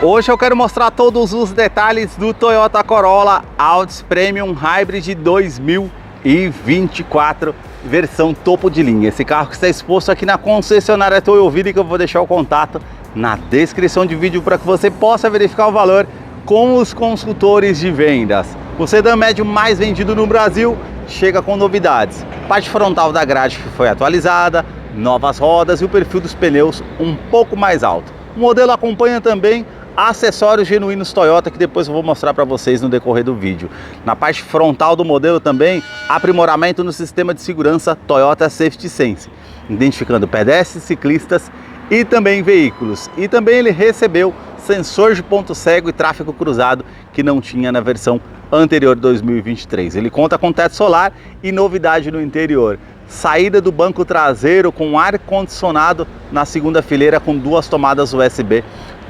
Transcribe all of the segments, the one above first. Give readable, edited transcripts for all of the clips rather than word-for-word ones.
Hoje eu quero mostrar todos os detalhes do Toyota Corolla Altis Premium Hybrid 2024, versão topo de linha. Esse carro que está exposto aqui na concessionária Toyoville, que eu vou deixar o contato na descrição de vídeo para que você possa verificar o valor com os consultores de vendas. O sedã médio mais vendido no Brasil chega com novidades. Parte frontal da grade que foi atualizada, novas rodas e o perfil dos pneus um pouco mais alto. O modelo acompanha também acessórios genuínos Toyota, que depois eu vou mostrar para vocês no decorrer do vídeo. Na parte frontal do modelo também, aprimoramento no sistema de segurança Toyota Safety Sense, identificando pedestres, ciclistas e também veículos. E também ele recebeu sensor de ponto cego e tráfego cruzado, que não tinha na versão anterior de 2023. Ele conta com teto solar e novidade no interior: saída do banco traseiro com ar-condicionado na segunda fileira com duas tomadas USB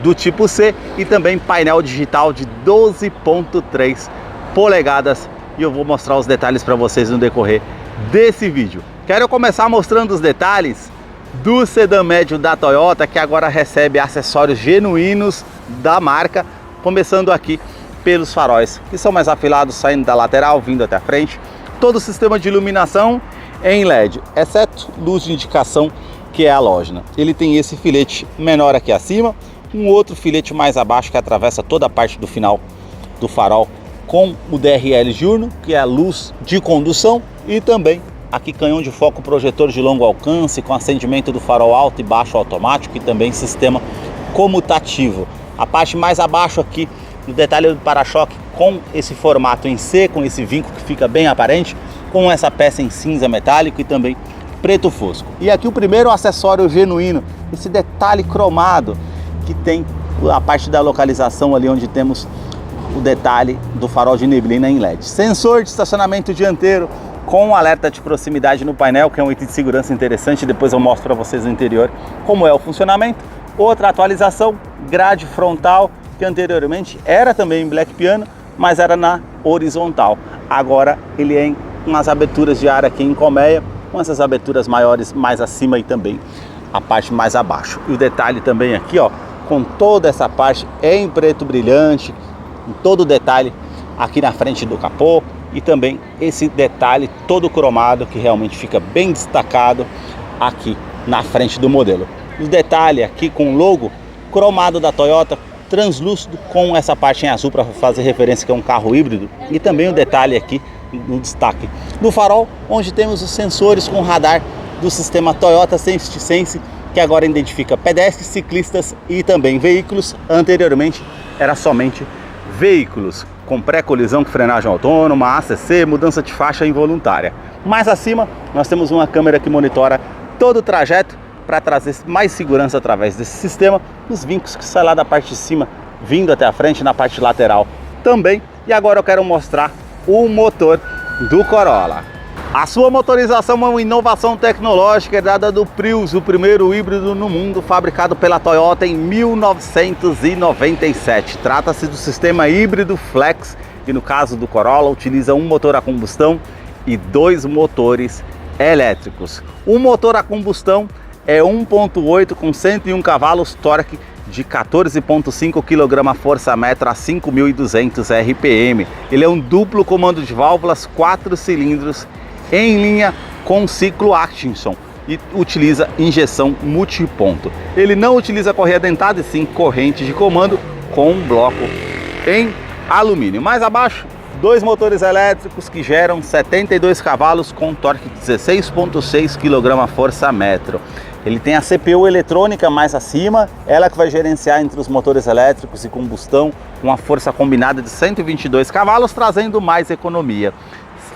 do tipo C e também painel digital de 12,3 polegadas. E eu vou mostrar os detalhes para vocês no decorrer desse vídeo. Quero começar mostrando os detalhes do sedã médio da Toyota, que agora recebe acessórios genuínos da marca, começando aqui pelos faróis, que são mais afilados, saindo da lateral, vindo até a frente. Todo o sistema de iluminação em LED, exceto luz de indicação, que é halógena. Ele tem esse filete menor aqui acima, um outro filete mais abaixo que atravessa toda a parte do final do farol, com o DRL diurno, que é a luz de condução, e também aqui canhão de foco projetor de longo alcance com acendimento do farol alto e baixo automático e também sistema comutativo. A parte mais abaixo aqui, no detalhe do para-choque, com esse formato em C, com esse vinco que fica bem aparente, com essa peça em cinza metálico e também preto fosco. E aqui o primeiro acessório genuíno, esse detalhe cromado que tem a parte da localização ali onde temos o detalhe do farol de neblina em LED. Sensor de estacionamento dianteiro com alerta de proximidade no painel, que é um item de segurança interessante. Depois eu mostro para vocês no interior como é o funcionamento. Outra atualização, grade frontal, que anteriormente era também em black piano, mas era na horizontal. Agora ele é em umas aberturas de ar aqui em colmeia, com essas aberturas maiores mais acima e também a parte mais abaixo. E o detalhe também aqui, ó, com toda essa parte em preto brilhante, em todo o detalhe aqui na frente do capô. E também esse detalhe todo cromado, que realmente fica bem destacado aqui na frente do modelo. O detalhe aqui com o logo cromado da Toyota, translúcido, com essa parte em azul para fazer referência que é um carro híbrido. E também o detalhe aqui no destaque do farol, onde temos os sensores com radar do sistema Toyota Safety Sense, que agora identifica pedestres, ciclistas e também veículos. Anteriormente era somente veículos, com pré-colisão com frenagem autônoma, ACC, mudança de faixa involuntária. Mais acima nós temos uma câmera que monitora todo o trajeto para trazer mais segurança através desse sistema. Os vincos que saem lá da parte de cima, vindo até a frente na parte lateral também. E agora eu quero mostrar o motor do Corolla. A sua motorização é uma inovação tecnológica herdada do Prius, o primeiro híbrido no mundo, fabricado pela Toyota em 1997. Trata-se do sistema híbrido Flex, que no caso do Corolla utiliza um motor a combustão e dois motores elétricos. O motor a combustão é 1.8 com 101 cavalos, torque de 14,5 kgfm a 5.200 RPM. Ele é um duplo comando de válvulas, 4 cilindros, em linha com ciclo Atkinson, e utiliza injeção multiponto. Ele não utiliza correia dentada e sim corrente de comando com um bloco em alumínio. Mais abaixo, dois motores elétricos que geram 72 cavalos com torque de 16,6 kgfm. Ele tem a CPU eletrônica mais acima, ela que vai gerenciar entre os motores elétricos e combustão, com uma força combinada de 122 cavalos, trazendo mais economia.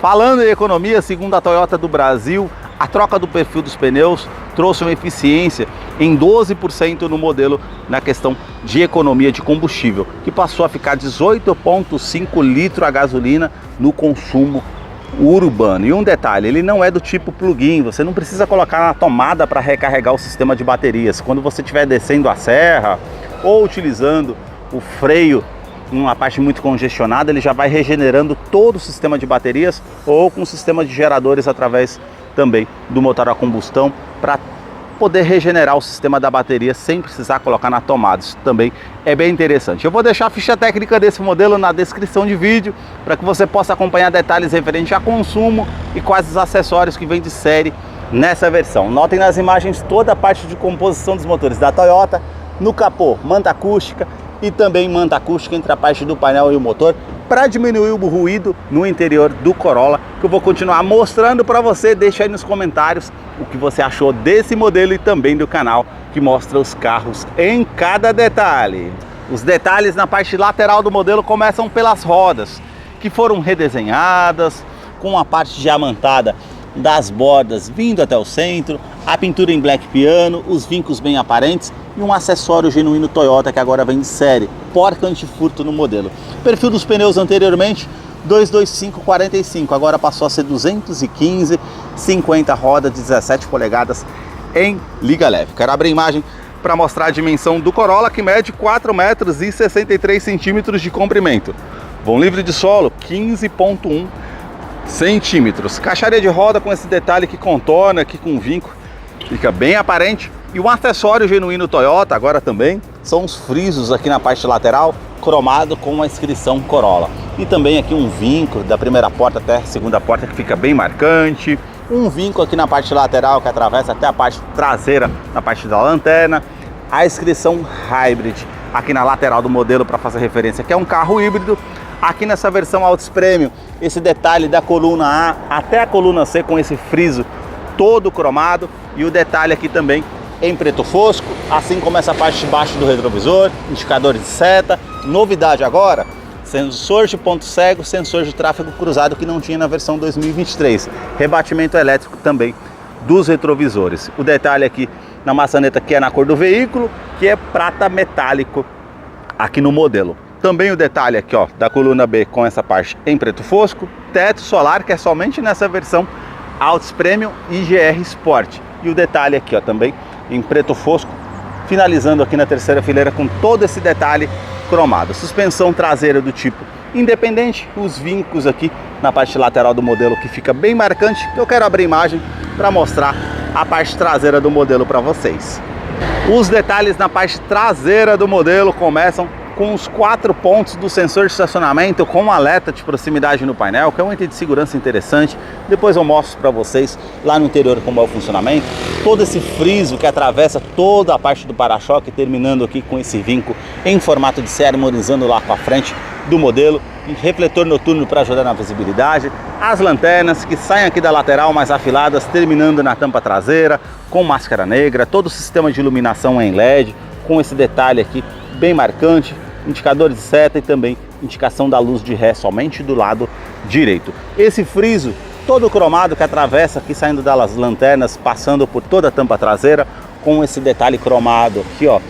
Falando em economia, segundo a Toyota do Brasil, a troca do perfil dos pneus trouxe uma eficiência em 12% no modelo na questão de economia de combustível, que passou a ficar 18,5 litros a gasolina no consumo urbano. E um detalhe, ele não é do tipo plug-in, você não precisa colocar na tomada para recarregar o sistema de baterias. Quando você estiver descendo a serra ou utilizando o freio uma parte muito congestionada, ele já vai regenerando todo o sistema de baterias, ou com o sistema de geradores através também do motor a combustão, para poder regenerar o sistema da bateria sem precisar colocar na tomada. Isso também é bem interessante. Eu vou deixar a ficha técnica desse modelo na descrição de vídeo para que você possa acompanhar detalhes referentes a consumo e quais os acessórios que vem de série nessa versão. Notem nas imagens toda a parte de composição dos motores da Toyota, no capô, manta acústica e também manta acústica entre a parte do painel e o motor, para diminuir o ruído no interior do Corolla, que eu vou continuar mostrando para você. Deixa aí nos comentários o que você achou desse modelo e também do canal que mostra os carros em cada detalhe. Os detalhes na parte lateral do modelo começam pelas rodas, que foram redesenhadas, com a parte diamantada das bordas vindo até o centro, a pintura em black piano, os vincos bem aparentes e um acessório genuíno Toyota que agora vem de série, porta antifurto no modelo. Perfil dos pneus anteriormente 225/45, agora passou a ser 215/50, roda de 17 polegadas em liga leve. Quero abrir a imagem para mostrar a dimensão do Corolla, que mede 4 metros e 63 centímetros de comprimento. Vão livre de solo 15,1 centímetros. Caixaria de roda com esse detalhe que contorna aqui com o vinco, fica bem aparente. E um acessório genuíno Toyota agora também são os frisos aqui na parte lateral, cromado com a inscrição Corolla. E também aqui um vinco da primeira porta até a segunda porta que fica bem marcante. Um vinco aqui na parte lateral que atravessa até a parte traseira, na parte da lanterna. A inscrição Hybrid aqui na lateral do modelo para fazer referência que é um carro híbrido. Aqui nessa versão Altis Premium, esse detalhe da coluna A até a coluna C com esse friso todo cromado. E o detalhe aqui também em preto fosco, assim como essa parte de baixo do retrovisor, indicadores de seta. Novidade agora, sensor de ponto cego, sensor de tráfego cruzado que não tinha na versão 2023. Rebatimento elétrico também dos retrovisores. O detalhe aqui na maçaneta que é na cor do veículo, que é prata metálico aqui no modelo. Também o detalhe aqui, ó, da coluna B com essa parte em preto fosco, teto solar que é somente nessa versão Altis Premium e GR Sport. E o detalhe aqui, ó, também em preto fosco, finalizando aqui na terceira fileira com todo esse detalhe cromado. Suspensão traseira do tipo independente, os vincos aqui na parte lateral do modelo que fica bem marcante. Eu quero abrir a imagem para mostrar a parte traseira do modelo para vocês. Os detalhes na parte traseira do modelo começam com os 4 pontos do sensor de estacionamento com um alerta de proximidade no painel, que é um item de segurança interessante. Depois eu mostro para vocês lá no interior como é o funcionamento. Todo esse friso que atravessa toda a parte do para-choque, terminando aqui com esse vinco em formato de C, harmonizando lá com a frente do modelo. Refletor noturno para ajudar na visibilidade. As lanternas que saem aqui da lateral mais afiladas, terminando na tampa traseira, com máscara negra. Todo o sistema de iluminação em LED, com esse detalhe aqui bem marcante. Indicadores de seta e também indicação da luz de ré somente do lado direito. Esse friso todo cromado que atravessa aqui saindo das lanternas, passando por toda a tampa traseira, com esse detalhe cromado aqui, ó,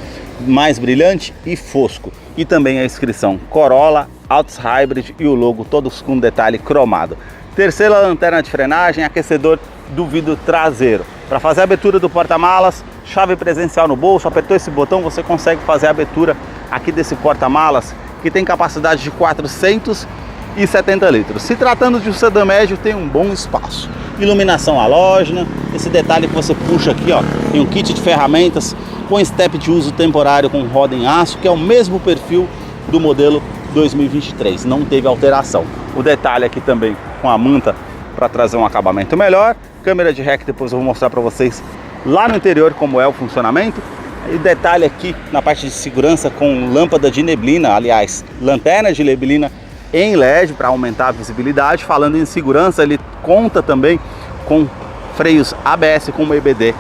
mais brilhante e fosco. E também a inscrição Corolla, Altis Hybrid e o logo todos com detalhe cromado. Terceira lanterna de frenagem, aquecedor do vidro traseiro. Para fazer a abertura do porta-malas, chave presencial no bolso, apertou esse botão, você consegue fazer a abertura aqui desse porta-malas, que tem capacidade de 470 litros. Se tratando de um sedã médio, tem um bom espaço. Iluminação halógena, esse detalhe que você puxa aqui, ó, tem um kit de ferramentas com step de uso temporário com roda em aço, que é o mesmo perfil do modelo 2023, não teve alteração. O detalhe aqui também com a manta para trazer um acabamento melhor. Câmera de ré que depois eu vou mostrar para vocês lá no interior como é o funcionamento. E detalhe aqui na parte de segurança com lâmpada de neblina, aliás, lanterna de neblina em LED para aumentar a visibilidade. Falando em segurança, ele conta também com freios ABS com EBD,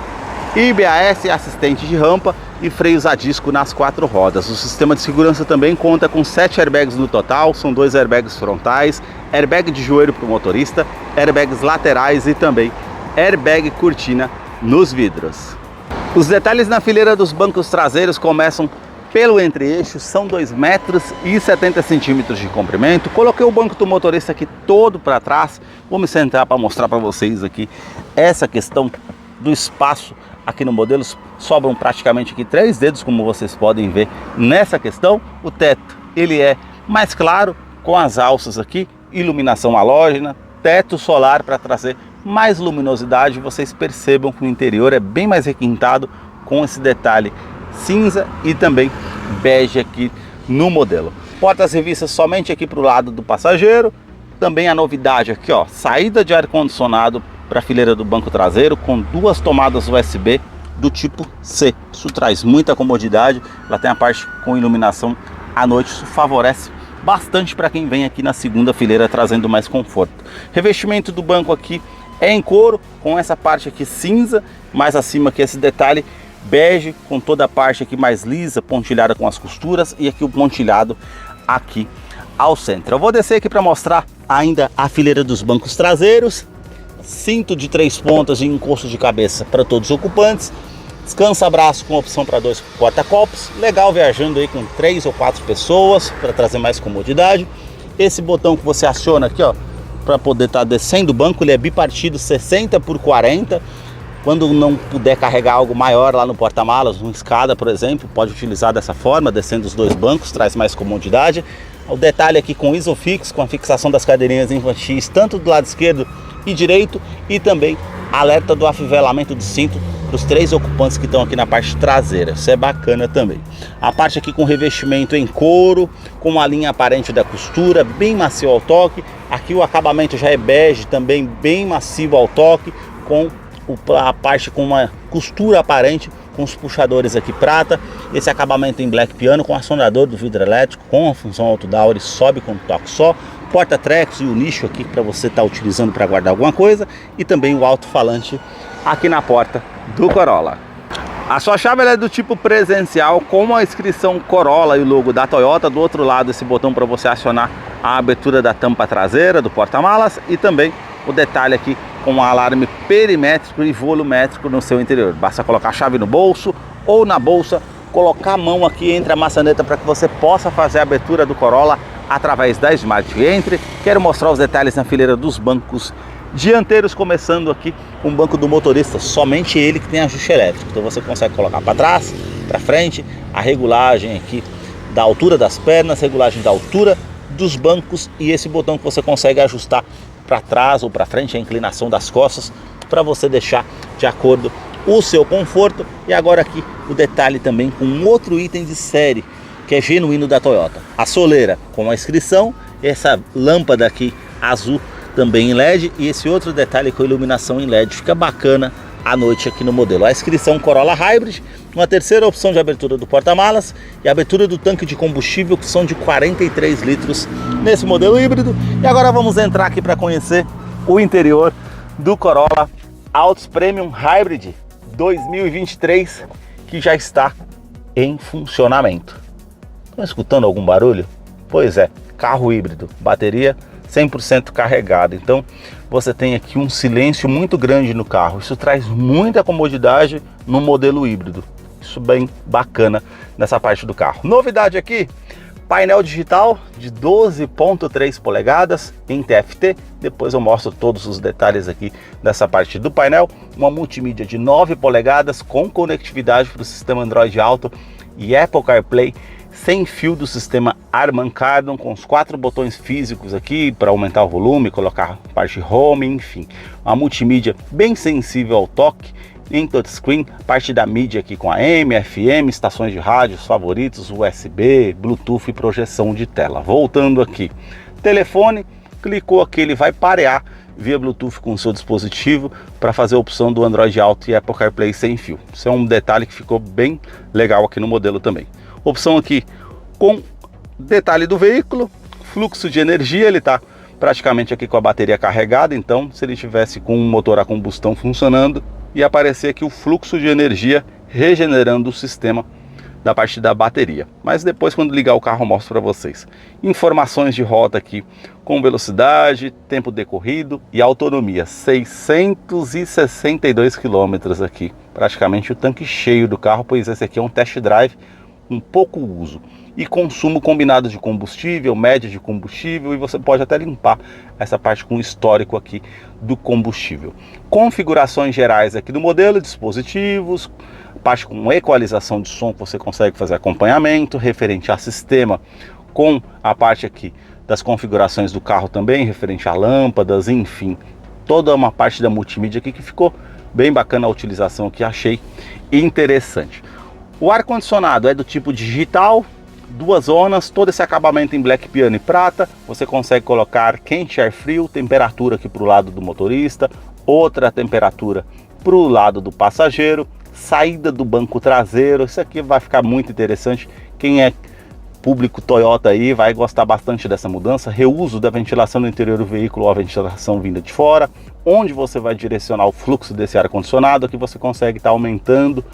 IBAS, assistente de rampa e freios a disco nas 4 rodas. O sistema de segurança também conta com 7 airbags no total, são 2 airbags frontais, airbag de joelho para o motorista, airbags laterais e também airbag cortina nos vidros. Os detalhes na fileira dos bancos traseiros começam pelo entre-eixo, são 2 metros e 70 centímetros de comprimento. Coloquei o banco do motorista aqui todo para trás. Vou me sentar para mostrar para vocês aqui essa questão do espaço aqui no modelo. Sobram praticamente aqui 3 dedos, como vocês podem ver nessa questão. O teto ele é mais claro, com as alças aqui, iluminação halógena, teto solar para trazer mais luminosidade, vocês percebam que o interior é bem mais requintado com esse detalhe cinza e também bege aqui no modelo. Portas revistas somente aqui para o lado do passageiro. Também a novidade aqui, ó, saída de ar-condicionado para a fileira do banco traseiro com 2 tomadas USB do tipo C. Isso traz muita comodidade. Ela tem a parte com iluminação à noite, isso favorece bastante para quem vem aqui na segunda fileira, trazendo mais conforto. Revestimento do banco aqui é em couro, com essa parte aqui cinza, mais acima aqui esse detalhe bege, com toda a parte aqui mais lisa, pontilhada com as costuras, e aqui o pontilhado aqui ao centro. Eu vou descer aqui para mostrar ainda a fileira dos bancos traseiros. Cinto de 3 pontas e encosto de cabeça para todos os ocupantes. Descansa-braço com opção para 2 porta-copos. Legal viajando aí com 3 ou 4 pessoas, para trazer mais comodidade. Esse botão que você aciona aqui, ó, para poder estar descendo o banco, ele é bipartido 60 por 40. Quando não puder carregar algo maior lá no porta-malas, uma escada, por exemplo, pode utilizar dessa forma, descendo os 2 bancos, traz mais comodidade. O detalhe aqui com Isofix, com a fixação das cadeirinhas infantis, tanto do lado esquerdo e direito, e também alerta do afivelamento do cinto para os 3 ocupantes que estão aqui na parte traseira. Isso é bacana também. A parte aqui com revestimento em couro, com uma linha aparente da costura, bem macio ao toque. Aqui o acabamento já é bege, também bem macio ao toque, com a parte com uma costura aparente, com os puxadores aqui prata. Esse acabamento em black piano com acionador do vidro elétrico, com a função auto-down, ele sobe com um toque só. Porta-trecos e o nicho aqui para você estar utilizando para guardar alguma coisa, e também o alto-falante aqui na porta do Corolla. A sua chave ela é do tipo presencial, com a inscrição Corolla e o logo da Toyota. Do outro lado, esse botão para você acionar a abertura da tampa traseira do porta-malas, e também o detalhe aqui com um alarme perimétrico e volumétrico no seu interior. Basta colocar a chave no bolso ou na bolsa, colocar a mão aqui entre a maçaneta para que você possa fazer a abertura do Corolla através da Smart Entry. Quero mostrar os detalhes na fileira dos bancos dianteiros, começando aqui com o banco do motorista, somente ele que tem ajuste elétrico. Então você consegue colocar para trás, para frente, a regulagem aqui da altura das pernas, regulagem da altura dos bancos, e esse botão que você consegue ajustar para trás ou para frente, a inclinação das costas, para você deixar de acordo o seu conforto. E agora aqui o detalhe também com um outro item de série que é genuíno da Toyota, a soleira com a inscrição, essa lâmpada aqui azul também em LED, e esse outro detalhe com iluminação em LED, fica bacana à noite aqui no modelo. A inscrição Corolla Hybrid, uma terceira opção de abertura do porta-malas e abertura do tanque de combustível, que são de 43 litros nesse modelo híbrido. E agora vamos entrar aqui para conhecer o interior do Corolla Altos Premium Hybrid 2023, que já está em funcionamento. Estão escutando algum barulho? Pois é, carro híbrido, bateria 100% carregada. Então você tem aqui um silêncio muito grande no carro. Isso traz muita comodidade no modelo híbrido. Isso bem bacana nessa parte do carro. Novidade aqui, painel digital de 12,3 polegadas em TFT. Depois eu mostro todos os detalhes aqui dessa parte do painel. Uma multimídia de 9 polegadas com conectividade para o sistema Android Auto e Apple CarPlay sem fio do sistema Harman Kardon, com os 4 botões físicos aqui para aumentar o volume, colocar parte home, enfim. Uma multimídia bem sensível ao toque, em touchscreen, parte da mídia aqui com AM, FM, estações de rádios favoritos, USB, Bluetooth e projeção de tela. Voltando aqui, telefone, clicou aqui, ele vai parear via Bluetooth com o seu dispositivo para fazer a opção do Android Auto e Apple CarPlay sem fio. Isso é um detalhe que ficou bem legal aqui no modelo também. Opção aqui com detalhe do veículo, fluxo de energia, ele está praticamente aqui com a bateria carregada, então se ele tivesse com um motor a combustão funcionando, ia aparecer aqui o fluxo de energia regenerando o sistema da parte da bateria. Mas depois, quando ligar o carro, eu mostro para vocês. Informações de rota aqui com velocidade, tempo decorrido e autonomia, 662 km aqui, praticamente o tanque cheio do carro, pois esse aqui é um test drive com pouco uso, e consumo combinado de combustível, média de combustível, e você pode até limpar essa parte com o histórico aqui do combustível. Configurações gerais aqui do modelo, dispositivos, parte com equalização de som que você consegue fazer acompanhamento, referente a sistema, com a parte aqui das configurações do carro também, referente a lâmpadas, enfim, toda uma parte da multimídia aqui que ficou bem bacana a utilização, que achei interessante. O ar-condicionado é do tipo digital, 2 zonas, todo esse acabamento em black piano e prata. Você consegue colocar quente, ar frio, temperatura aqui para o lado do motorista, outra temperatura para o lado do passageiro, saída do banco traseiro. Isso aqui vai ficar muito interessante. Quem é público Toyota aí vai gostar bastante dessa mudança. Reuso da ventilação do interior do veículo ou a ventilação vinda de fora, onde você vai direcionar o fluxo desse ar-condicionado. Aqui você consegue estar aumentando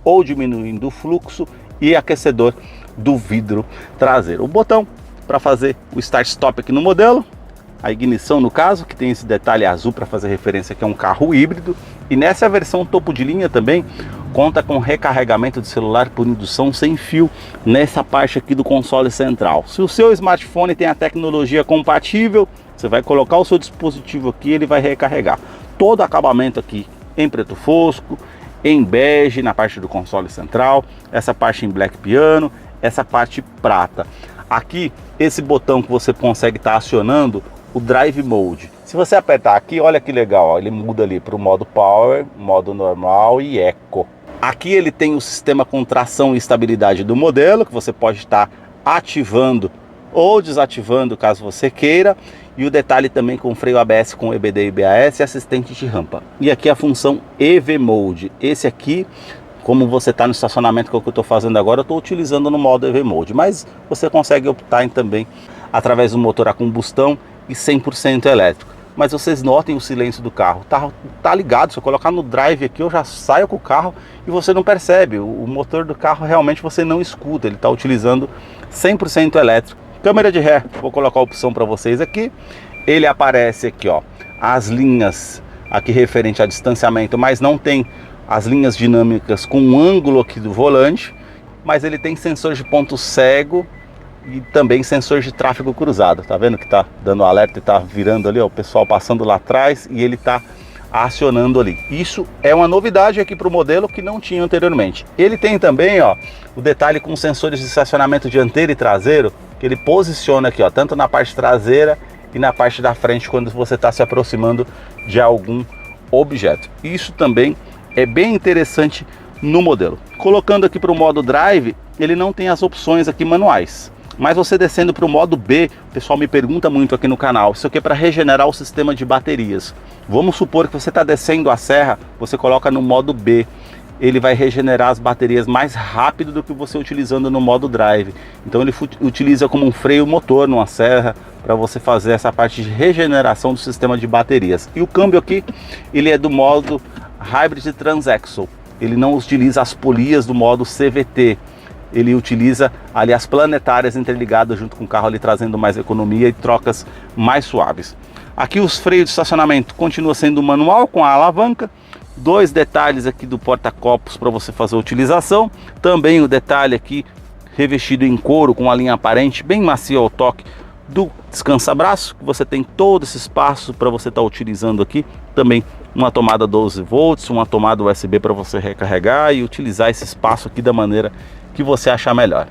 ou diminuindo o fluxo, e aquecedor do vidro traseiro. O botão para fazer o start-stop aqui no modelo, a ignição no caso, que tem esse detalhe azul para fazer referência que é um carro híbrido. E nessa versão topo de linha também conta com recarregamento de celular por indução sem fio nessa parte aqui do console central. Se o seu smartphone tem a tecnologia compatível, você vai colocar o seu dispositivo aqui, ele vai recarregar. Todo acabamento aqui em preto fosco, em bege na parte do console central, essa parte em black piano, essa parte prata. Aqui, esse botão que você consegue estar acionando o Drive Mode. Se você apertar aqui, olha que legal, ó, ele muda ali para o modo Power, modo normal e Eco. Aqui ele tem o sistema com tração e estabilidade do modelo, que você pode estar ativando ou desativando caso você queira. E o detalhe também com freio ABS com EBD e BAS e assistente de rampa. E aqui a função EV Mode. Esse aqui, como você está no estacionamento, que é o que eu estou fazendo agora, eu estou utilizando no modo EV Mode. Mas você consegue optar em também através do motor a combustão e 100% elétrico. Mas vocês notem o silêncio do carro. Tá ligado, se eu colocar no drive aqui, eu já saio com o carro e você não percebe. O motor do carro realmente você não escuta. Ele está utilizando 100% elétrico. Câmera de ré, vou colocar a opção para vocês aqui. Ele aparece aqui, ó, as linhas aqui referente a distanciamento, mas não tem as linhas dinâmicas com o ângulo aqui do volante, mas ele tem sensor de ponto cego e também sensor de tráfego cruzado. Tá vendo que tá dando alerta e tá virando ali, ó, o pessoal passando lá atrás e ele tá acionando ali. Isso é uma novidade aqui para o modelo que não tinha anteriormente. Ele tem também, ó, o detalhe com sensores de estacionamento dianteiro e traseiro, que ele posiciona aqui, ó, tanto na parte traseira e na parte da frente quando você está se aproximando de algum objeto. Isso também é bem interessante no modelo. Colocando aqui para o modo Drive, ele não tem as opções aqui manuais. Mas você descendo para o modo B, o pessoal me pergunta muito aqui no canal, isso aqui é para regenerar o sistema de baterias. Vamos supor que você está descendo a serra, você coloca no modo B. Ele vai regenerar as baterias mais rápido do que você utilizando no modo Drive. Então ele utiliza como um freio motor numa serra para você fazer essa parte de regeneração do sistema de baterias. E o câmbio aqui, ele é do modo Hybrid Transaxle. Ele não utiliza as polias do modo CVT. Ele utiliza ali as planetárias interligadas junto com o carro ali, trazendo mais economia e trocas mais suaves. Aqui os freios de estacionamento continua sendo manual com a alavanca. 2 detalhes aqui do porta-copos para você fazer a utilização. Também o detalhe aqui revestido em couro com a linha aparente bem macio ao toque do descansa-braço, que você tem todo esse espaço para você estar utilizando aqui. Também uma tomada 12 volts, uma tomada USB para você recarregar e utilizar esse espaço aqui da maneira que você achar melhor.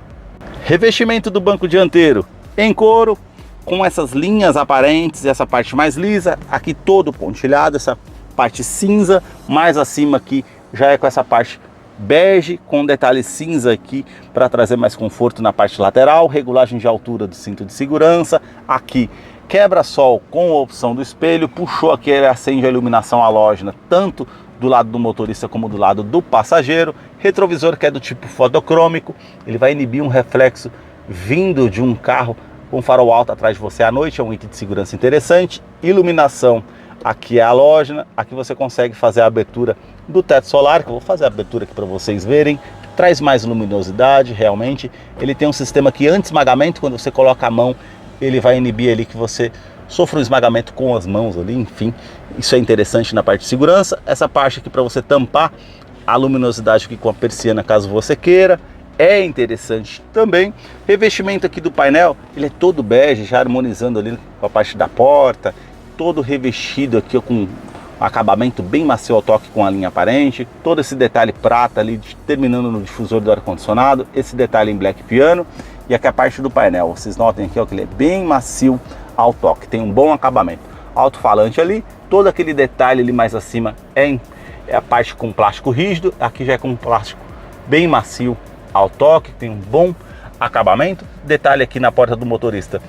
Revestimento do banco dianteiro em couro, com essas linhas aparentes e essa parte mais lisa, aqui todo pontilhado, essa parte cinza, mais acima aqui já é com essa parte bege, com detalhe cinza aqui para trazer mais conforto na parte lateral, regulagem de altura do cinto de segurança, aqui quebra-sol com a opção do espelho, puxou aqui, ele acende a iluminação halógena, tanto do lado do motorista como do lado do passageiro, retrovisor que é do tipo fotocrômico, ele vai inibir um reflexo vindo de um carro com farol alto atrás de você à noite, é um item de segurança interessante, iluminação aqui é halógena, aqui você consegue fazer a abertura do teto solar, que eu vou fazer a abertura aqui para vocês verem, traz mais luminosidade, realmente, ele tem um sistema que anti-esmagamento, quando você coloca a mão, ele vai inibir ali que você sofra um esmagamento com as mãos ali, enfim, isso é interessante na parte de segurança. Essa parte aqui para você tampar a luminosidade aqui com a persiana, caso você queira, é interessante também. Revestimento aqui do painel, ele é todo bege, já harmonizando ali com a parte da porta, todo revestido aqui com acabamento bem macio ao toque com a linha aparente, todo esse detalhe prata ali, terminando no difusor do ar-condicionado, esse detalhe em black piano, e aqui a parte do painel, vocês notem aqui ó, que ele é bem macio ao toque, tem um bom acabamento. Alto-falante ali, todo aquele detalhe ali mais acima é a parte com plástico rígido, aqui já é com plástico bem macio ao toque, tem um bom acabamento. Detalhe aqui na porta do motorista,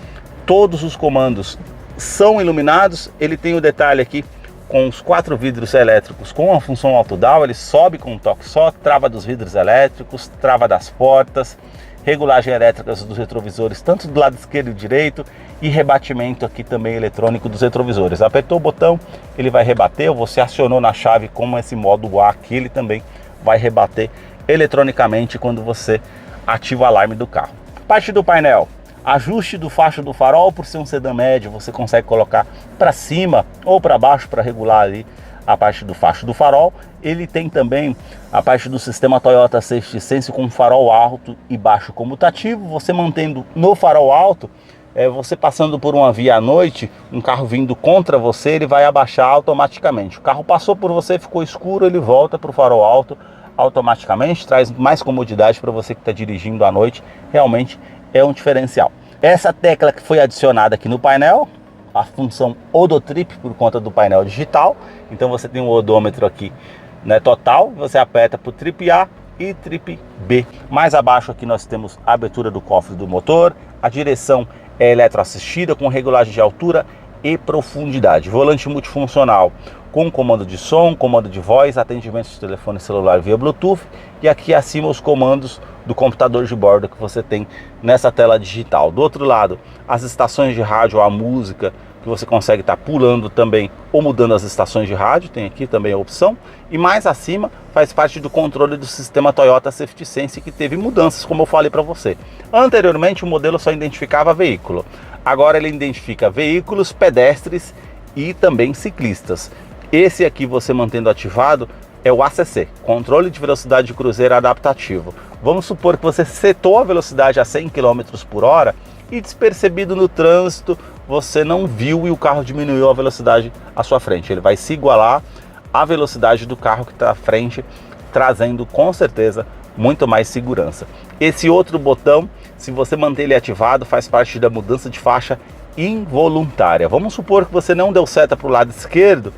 todos os comandos são iluminados, ele tem o detalhe aqui com os 4 vidros elétricos com a função auto-down, ele sobe com um toque só, trava dos vidros elétricos, trava das portas, regulagem elétrica dos retrovisores, tanto do lado esquerdo e direito, e rebatimento aqui também eletrônico dos retrovisores. Apertou o botão, ele vai rebater, ou você acionou na chave como esse modo A aqui, ele também vai rebater eletronicamente quando você ativa o alarme do carro. Parte do painel, ajuste do facho do farol, por ser um sedã médio, você consegue colocar para cima ou para baixo para regular ali a parte do facho do farol. Ele tem também a parte do sistema Toyota Safety Sense com farol alto e baixo comutativo. Você mantendo no farol alto, você passando por uma via à noite, um carro vindo contra você, ele vai abaixar automaticamente. O carro passou por você, ficou escuro, ele volta para o farol alto automaticamente, traz mais comodidade para você que está dirigindo à noite. Realmente é um diferencial. Essa tecla que foi adicionada aqui no painel, a função odotrip, por conta do painel digital. Então você tem um odômetro aqui, né, total, você aperta para o trip A e trip B. Mais abaixo aqui nós temos a abertura do cofre do motor, a direção é eletroassistida com regulagem de altura e profundidade, volante multifuncional com comando de som, comando de voz, atendimento de telefone celular via Bluetooth, e aqui acima os comandos do computador de bordo que você tem nessa tela digital. Do outro lado, as estações de rádio, a música, que você consegue estar pulando também ou mudando as estações de rádio, tem aqui também a opção. E mais acima faz parte do controle do sistema Toyota Safety Sense, que teve mudanças, como eu falei para você. Anteriormente o modelo só identificava veículo, agora ele identifica veículos, pedestres e também ciclistas. Esse aqui, você mantendo ativado, é o ACC, controle de velocidade de cruzeiro adaptativo. Vamos supor que você setou a velocidade a 100 km por hora e, despercebido no trânsito, você não viu e o carro diminuiu a velocidade à sua frente. Ele vai se igualar à velocidade do carro que está à frente, trazendo com certeza muito mais segurança. Esse outro botão, se você manter ele ativado, faz parte da mudança de faixa involuntária. Vamos supor que você não deu seta para o lado esquerdo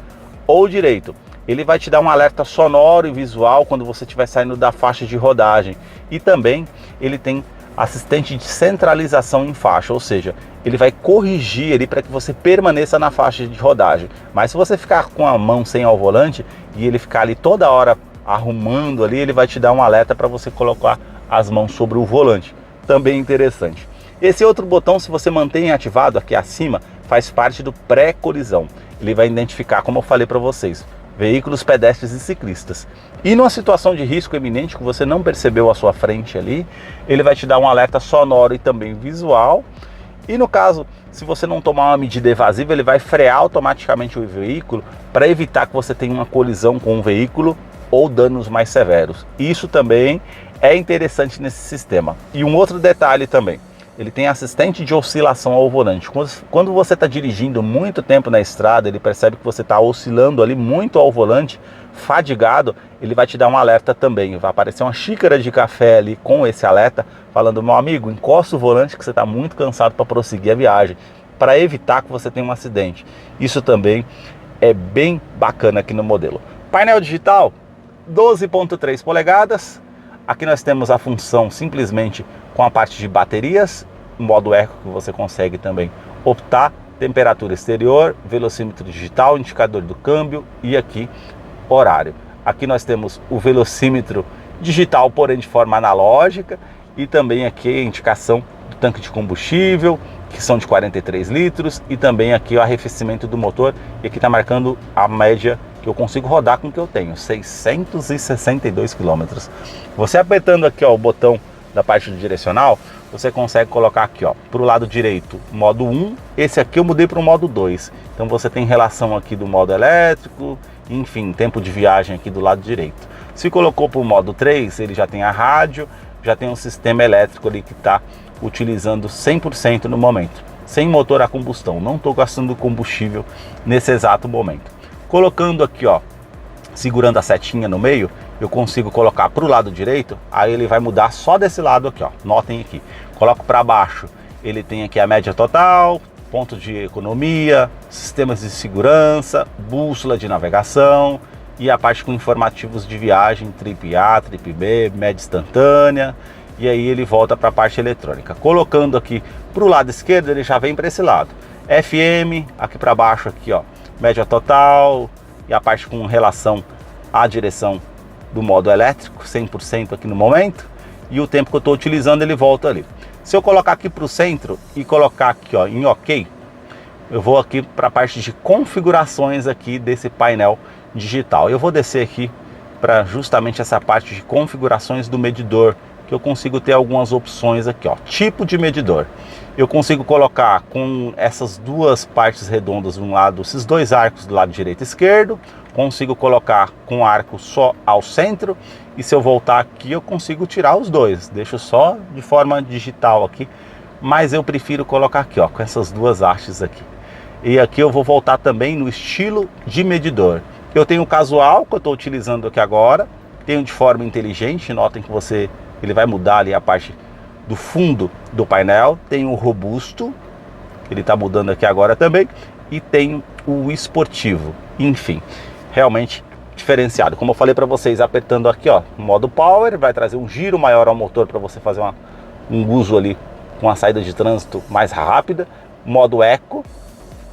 ou direito. Ele vai te dar um alerta sonoro e visual quando você estiver saindo da faixa de rodagem. E também ele tem assistente de centralização em faixa, ou seja, ele vai corrigir ele para que você permaneça na faixa de rodagem. Mas se você ficar com a mão sem ao volante e ele ficar ali toda hora arrumando ali, ele vai te dar um alerta para você colocar as mãos sobre o volante. Também interessante. Esse outro botão, se você mantém ativado aqui acima, faz parte do pré-colisão. Ele vai identificar, como eu falei para vocês, veículos, pedestres e ciclistas. E numa situação de risco iminente que você não percebeu à sua frente ali, ele vai te dar um alerta sonoro e também visual. E no caso, se você não tomar uma medida evasiva, ele vai frear automaticamente o veículo para evitar que você tenha uma colisão com um veículo ou danos mais severos. Isso também é interessante nesse sistema. E um outro detalhe também, ele tem assistente de oscilação ao volante. Quando você está dirigindo muito tempo na estrada, ele percebe que você está oscilando ali muito ao volante, fadigado, ele vai te dar um alerta também. Vai aparecer uma xícara de café ali com esse alerta, falando: meu amigo, encosta o volante que você está muito cansado para prosseguir a viagem, para evitar que você tenha um acidente. Isso também é bem bacana aqui no modelo. Painel digital, 12.3 polegadas. Aqui nós temos a função simplesmente com a parte de baterias, modo eco que você consegue também optar, temperatura exterior, velocímetro digital, indicador do câmbio e aqui horário. Aqui nós temos o velocímetro digital, porém de forma analógica, e também aqui a indicação do tanque de combustível, que são de 43 litros, e também aqui o arrefecimento do motor, e aqui está marcando a média que eu consigo rodar com o que eu tenho, 662 km. Você apertando aqui, ó, o botão da parte do direcional, você consegue colocar aqui, ó, para o lado direito, modo 1, esse aqui eu mudei para o modo 2, então você tem relação aqui do modo elétrico, enfim, tempo de viagem aqui do lado direito. Se colocou para o modo 3, ele já tem a rádio, já tem um sistema elétrico ali que está utilizando 100% no momento, sem motor a combustão, não estou gastando combustível nesse exato momento. Colocando aqui, ó, segurando a setinha no meio, eu consigo colocar para o lado direito, aí ele vai mudar só desse lado aqui, ó. Notem aqui, coloco para baixo, ele tem aqui a média total, ponto de economia, sistemas de segurança, bússola de navegação e a parte com informativos de viagem, trip A, trip B, média instantânea, e aí ele volta para a parte eletrônica. Colocando aqui para o lado esquerdo, ele já vem para esse lado. FM, aqui para baixo, aqui ó, média total e a parte com relação à direção do modo elétrico, 100% aqui no momento, e o tempo que eu estou utilizando ele volta ali. Se eu colocar aqui para o centro e colocar aqui ó, em OK, eu vou aqui para a parte de configurações aqui desse painel digital. Eu vou descer aqui para justamente essa parte de configurações do medidor, que eu consigo ter algumas opções aqui, ó. Tipo de medidor. Eu consigo colocar com essas duas partes redondas de um lado, esses dois arcos do lado direito e esquerdo. Consigo colocar com arco só ao centro. E se eu voltar aqui, eu consigo tirar os dois. Deixo só de forma digital aqui. Mas eu prefiro colocar aqui, ó, com essas duas hastes aqui. E aqui eu vou voltar também no estilo de medidor. Eu tenho o casual, que eu estou utilizando aqui agora. Tenho de forma inteligente. Notem que ele vai mudar ali a parte do fundo do painel. Tem o robusto, ele está mudando aqui agora também, e tem o esportivo. Enfim, realmente diferenciado. Como eu falei para vocês, apertando aqui ó, modo power, vai trazer um giro maior ao motor para você fazer um uso ali com a saída de trânsito mais rápida. Modo eco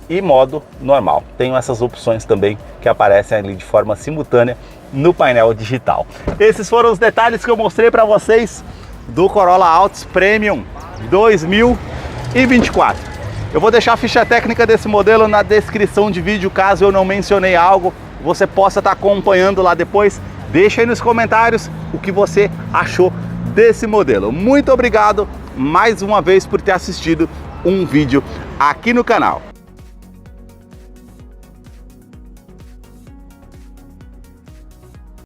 e modo normal. Tenho essas opções também que aparecem ali de forma simultânea no painel digital. Esses foram os detalhes que eu mostrei para vocês do Corolla Altis Premium 2024. Eu vou deixar a ficha técnica desse modelo na descrição de vídeo, caso eu não mencionei algo, você possa estar acompanhando lá depois. Deixa aí nos comentários o que você achou desse modelo. Muito obrigado mais uma vez por ter assistido um vídeo aqui no canal.